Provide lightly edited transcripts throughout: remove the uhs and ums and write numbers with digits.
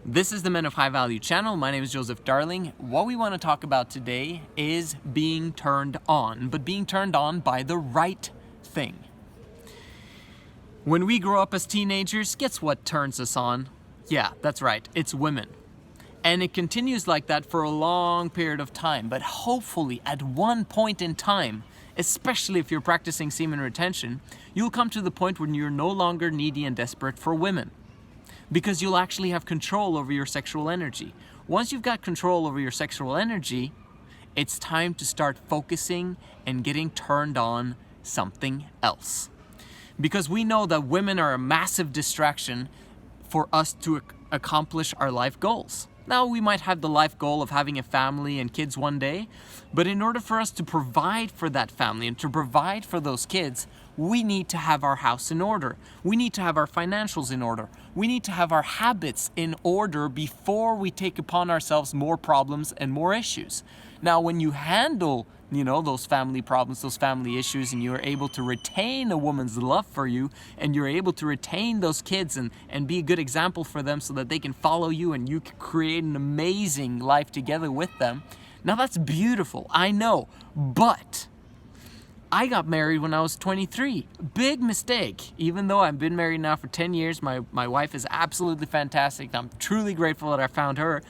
This is the Men of High Value channel. My name is Joseph Darling. What we want to talk about today is being turned on, but being turned on by the right thing. When we grow up as teenagers, guess what turns us on? Yeah, that's right, it's women. And it continues like that for a long period of time, but hopefully at one point in time, especially if you're practicing semen retention, you'll come to the point when you're no longer needy and desperate for women. Because you'll actually have control over your sexual energy. Once you've got control over your sexual energy, it's time to start focusing and getting turned on something else. Because we know that women are a massive distraction for us to accomplish our life goals. Now, we might have the life goal of having a family and kids one day, but in order for us to provide for that family and to provide for those kids, we need to have our house in order. We need to have our financials in order. We need to have our habits in order before we take upon ourselves more problems and more issues. Now, when you handle, those family problems, those family issues, and you're able to retain a woman's love for you, and you're able to retain those kids and be a good example for them so that they can follow you and you can create an amazing life together with them. Now, that's beautiful, I know, but I got married when I was 23. Big mistake. Even though I've been married now for 10 years, my wife is absolutely fantastic. I'm truly grateful that I found her.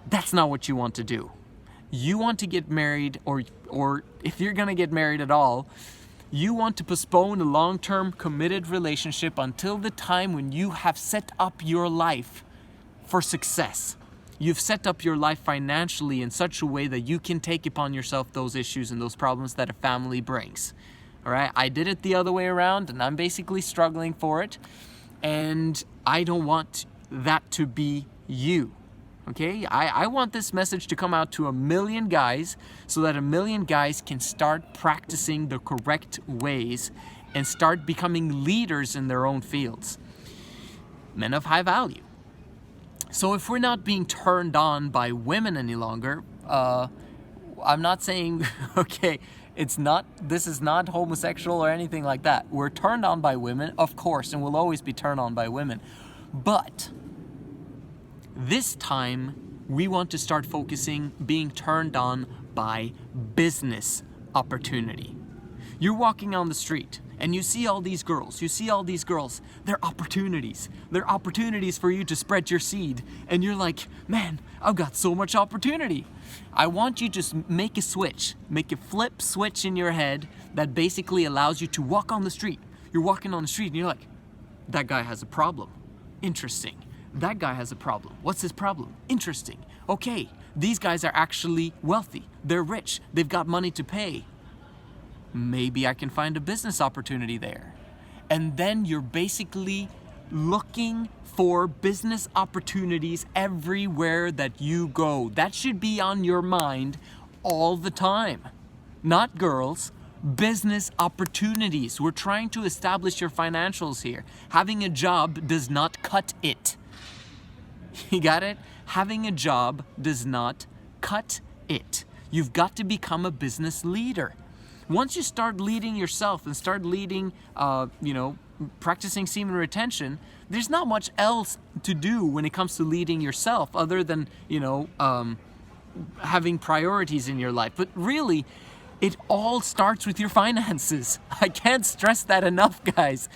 That's not what you want to do. You want to get married, or if you're going to get married at all, you want to postpone a long-term committed relationship until the time when you have set up your life for success. You've set up your life financially in such a way that you can take upon yourself those issues and those problems that a family brings. All right, I did it the other way around, and I'm basically struggling for it. And I don't want that to be you. Okay, I want this message to come out to 1 million guys so that 1 million guys can start practicing the correct ways and start becoming leaders in their own fields. Men of high value. So if we're not being turned on by women any longer, I'm not saying, okay, this is not homosexual or anything like that. We're turned on by women, of course, and we'll always be turned on by women. But this time, we want to start focusing, being turned on by business opportunity. You're walking on the street and you see all these girls. They're opportunities. They're opportunities for you to spread your seed. And you're like, man, I've got so much opportunity. I want you to make a switch, make a flip switch in your head that basically allows you to walk on the street. You're walking on the street and you're like, that guy has a problem. Interesting. That guy has a problem. What's his problem? Interesting. Okay, these guys are actually wealthy. They're rich. They've got money to pay. Maybe I can find a business opportunity there. And then you're basically looking for business opportunities everywhere that you go. That should be on your mind all the time. Not girls, business opportunities. We're trying to establish your financials here. Having a job does not cut it. You got it? Having a job does not cut it. You've got to become a business leader. Once you start leading yourself and start leading, practicing semen retention, there's not much else to do when it comes to leading yourself other than, having priorities in your life. But really, it all starts with your finances. I can't stress that enough, guys.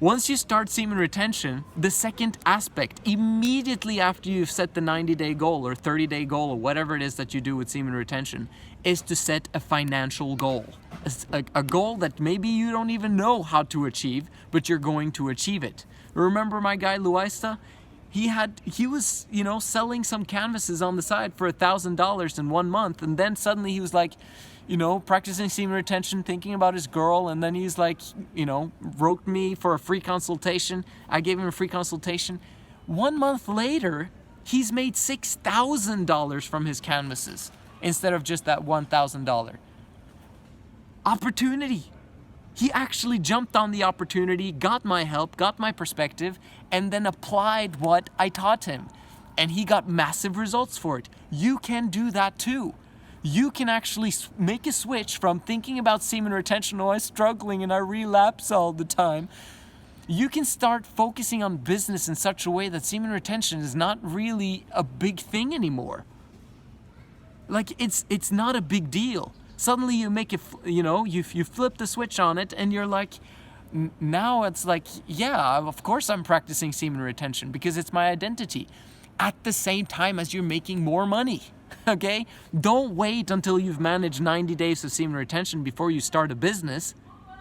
Once you start semen retention, the second aspect, immediately after you've set the 90-day goal or 30-day goal or whatever it is that you do with semen retention, is to set a financial goal. A goal that maybe you don't even know how to achieve, but you're going to achieve it. Remember my guy Luista? He was selling some canvases on the side for $1,000 in 1 month, and then suddenly he was like, practicing semen retention, thinking about his girl, and then he's like, wrote me for a free consultation. I gave him a free consultation. 1 month later, he's made $6,000 from his canvases instead of just that $1,000. Opportunity. He actually jumped on the opportunity, got my help, got my perspective, and then applied what I taught him. And he got massive results for it. You can do that too. You can actually make a switch from thinking about semen retention, oh, I'm struggling and I relapse all the time, You can start focusing on business in such a way that semen retention is not really a big thing anymore. Like it's not a big deal. Suddenly you make it, you flip the switch on it and you're like, now it's like, yeah, of course I'm practicing semen retention because it's my identity. At the same time as you're making more money, okay? Don't wait until you've managed 90 days of semen retention before you start a business.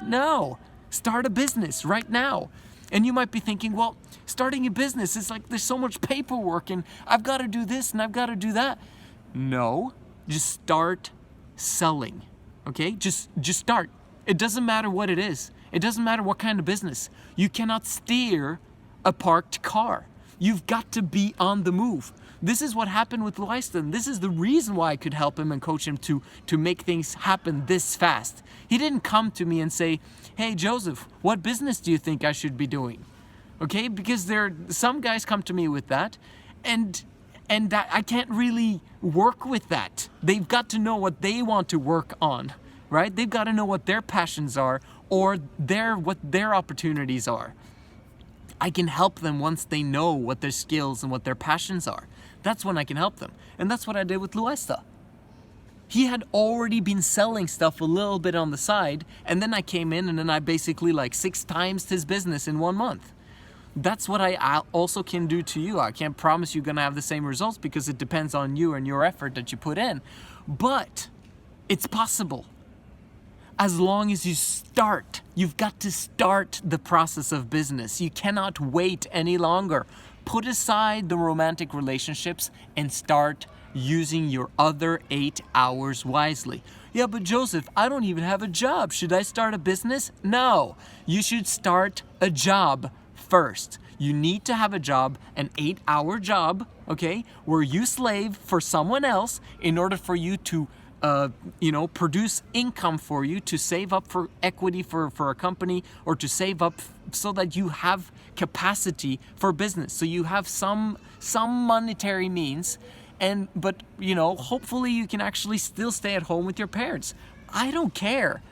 No, start a business right now. And you might be thinking, well, starting a business is like, there's so much paperwork and I've got to do this and I've got to do that. No, just start selling, okay? Just start. It doesn't matter what it is. It doesn't matter what kind of business. You cannot steer a parked car. You've got to be on the move. This is what happened with Leiston. This is the reason why I could help him and coach him to make things happen this fast. He didn't come to me and say, hey, Joseph, what business do you think I should be doing? Okay, because some guys come to me with that, and I can't really work with that. They've got to know what they want to work on, right? They've got to know what their passions are or what their opportunities are. I can help them once they know what their skills and what their passions are. That's when I can help them. And that's what I did with Luesta. He had already been selling stuff a little bit on the side, and then I came in and then I basically like 6 times his business in 1 month. That's what I also can do to you. I can't promise you're gonna have the same results because it depends on you and your effort that you put in. But it's possible. As long as you start, you've got to start the process of business. You cannot wait any longer. Put aside the romantic relationships and start using your other 8 hours wisely. Yeah, but Joseph, I don't even have a job. Should I start a business? No, you should start a job first. You need to have a job, an 8-hour job, okay, where you slave for someone else in order for you to produce income for you, to save up for equity for a company, or to save up so that you have capacity for business. So you have some monetary means, but hopefully you can actually still stay at home with your parents. I don't care.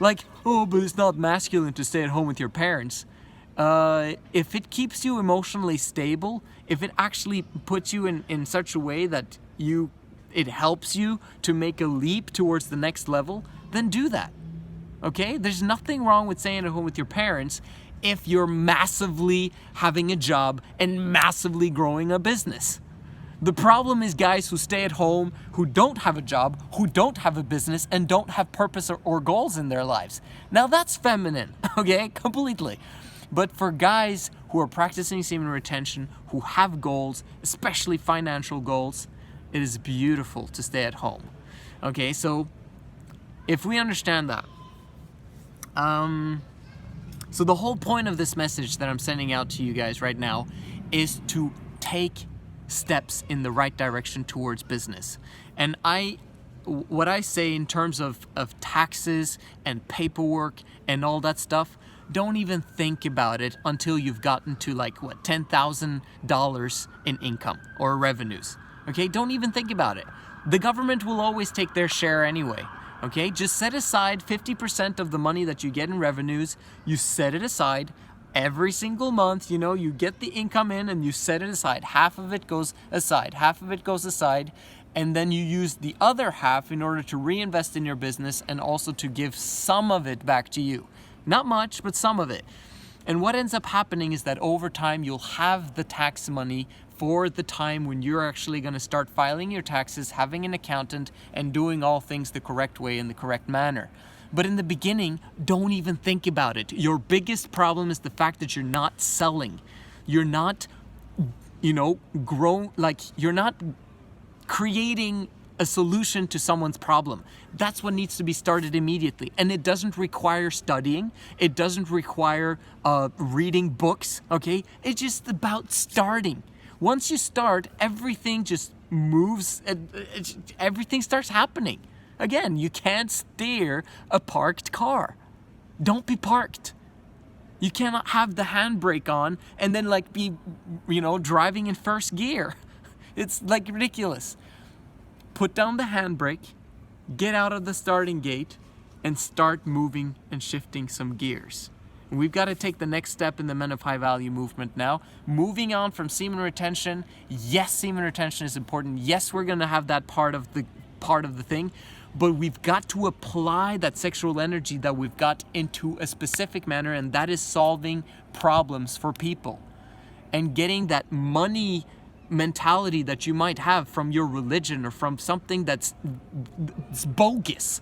Like, oh, but it's not masculine to stay at home with your parents. If it keeps you emotionally stable, if it actually puts you in such a way that it helps you to make a leap towards the next level, then do that. Okay? There's nothing wrong with staying at home with your parents if you're massively having a job and massively growing a business. The problem is guys who stay at home, who don't have a job, who don't have a business, and don't have purpose or goals in their lives. Now that's feminine, okay? Completely. But for guys who are practicing semen retention, who have goals, especially financial goals, it is beautiful to stay at home. Okay, so if we understand that, so the whole point of this message that I'm sending out to you guys right now is to take steps in the right direction towards business. And what I say in terms of taxes and paperwork and all that stuff, don't even think about it until you've gotten to $10,000 in income or revenues. Okay, don't even think about it. The government will always take their share anyway. Okay, just set aside 50% of the money that you get in revenues. You set it aside every single month. You get the income in and you set it aside. Half of it goes aside, half of it goes aside. And then you use the other half in order to reinvest in your business and also to give some of it back to you. Not much, but some of it. And what ends up happening is that over time, you'll have the tax money for the time when you're actually going to start filing your taxes, having an accountant, and doing all things the correct way in the correct manner. But in the beginning, don't even think about it. Your biggest problem is the fact that you're not selling. You're not, you're not creating a solution to someone's problem. That's what needs to be started immediately. And it doesn't require studying. It doesn't require reading books, okay? It's just about starting. Once you start, everything just moves, everything starts happening. Again, you can't steer a parked car. Don't be parked. You cannot have the handbrake on and then be, driving in first gear. It's ridiculous. Put down the handbrake, get out of the starting gate, and start moving and shifting some gears. We've got to take the next step in the Men of High Value movement now. Moving on from semen retention. Yes, semen retention is important. Yes, we're going to have that part of the thing, but we've got to apply that sexual energy that we've got into a specific manner, and that is solving problems for people and getting that money mentality that you might have from your religion or from something that's bogus.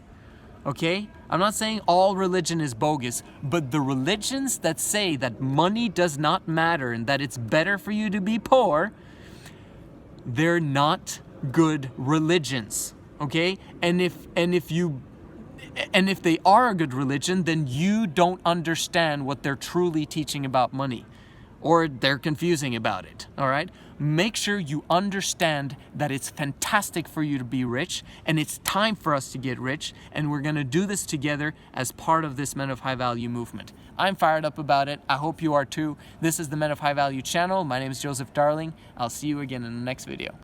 Okay? I'm not saying all religion is bogus, but the religions that say that money does not matter and that it's better for you to be poor, they're not good religions. Okay? And if they are a good religion, then you don't understand what they're truly teaching about money, or they're confusing about it. All right? Make sure you understand that it's fantastic for you to be rich, and it's time for us to get rich, and we're going to do this together as part of this Men of High Value movement. I'm fired up about it. I hope you are too. This is the Men of High Value channel. My name is Joseph Darling. I'll see you again in the next video.